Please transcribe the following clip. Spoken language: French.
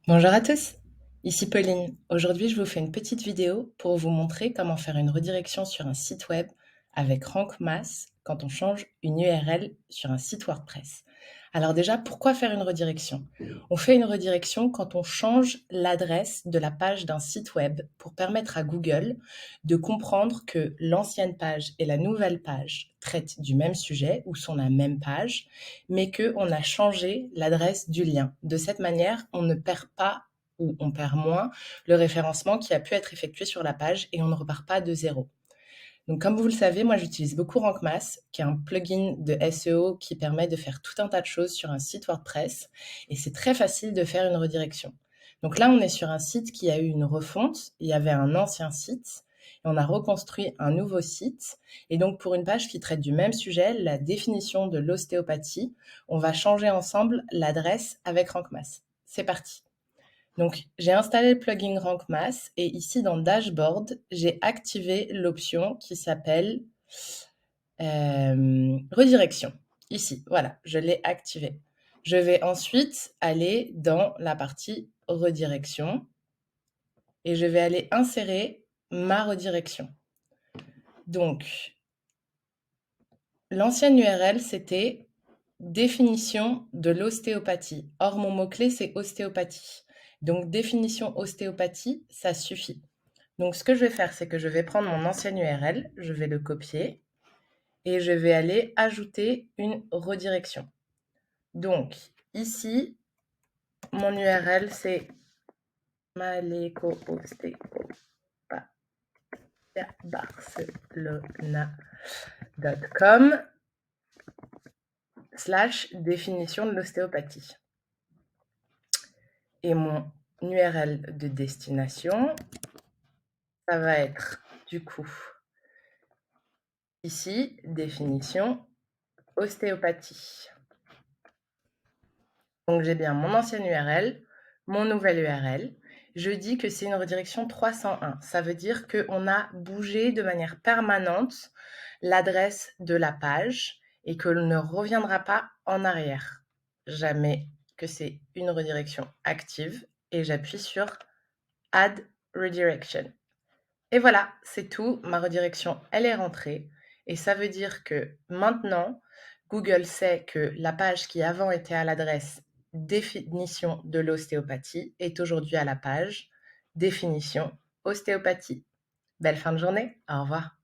Bonjour à tous, ici Pauline. Aujourd'hui, je vous fais une petite vidéo pour vous montrer comment faire une redirection sur un site web avec Rank Mass quand on change une URL sur un site WordPress. Alors déjà, pourquoi faire une redirection? On fait une redirection quand on change l'adresse de la page d'un site web pour permettre à Google de comprendre que l'ancienne page et la nouvelle page traitent du même sujet ou sont la même page, mais qu'on a changé l'adresse du lien. De cette manière, on ne perd pas ou on perd moins le référencement qui a pu être effectué sur la page et on ne repart pas de zéro. Donc, comme vous le savez, moi j'utilise beaucoup Rank Mass, qui est un plugin de SEO qui permet de faire tout un tas de choses sur un site WordPress et c'est très facile de faire une redirection. Donc là, on est sur un site qui a eu une refonte. Il y avait un ancien site et on a reconstruit un nouveau site. Et donc, pour une page qui traite du même sujet, la définition de l'ostéopathie, on va changer ensemble l'adresse avec Rank Mass. C'est parti. Donc, j'ai installé le plugin Rank Mass et ici dans Dashboard, j'ai activé l'option qui s'appelle redirection. Ici, voilà, je l'ai activé. Je vais ensuite aller dans la partie redirection et je vais aller insérer ma redirection. Donc, l'ancienne URL, c'était définition de l'ostéopathie. Or, mon mot-clé, c'est ostéopathie. Donc, définition ostéopathie, ça suffit. Donc, ce que je vais faire, c'est que je vais prendre mon ancienne URL, je vais le copier et je vais aller ajouter une redirection. Donc, ici, mon URL, c'est malecoostéopathia-barcelona.com / définition de l'ostéopathie. Et mon URL de destination, ça va être du coup ici, définition ostéopathie. Donc j'ai bien mon ancienne URL, mon nouvelle URL. Je dis que c'est une redirection 301. Ça veut dire qu'on a bougé de manière permanente l'adresse de la page et que l'on ne reviendra pas en arrière. Jamais que c'est une redirection active et j'appuie sur Add Redirection. Et voilà, c'est tout. Ma redirection, elle est rentrée. Et ça veut dire que maintenant, Google sait que la page qui avant était à l'adresse définition de l'ostéopathie est aujourd'hui à la page définition ostéopathie. Belle fin de journée. Au revoir.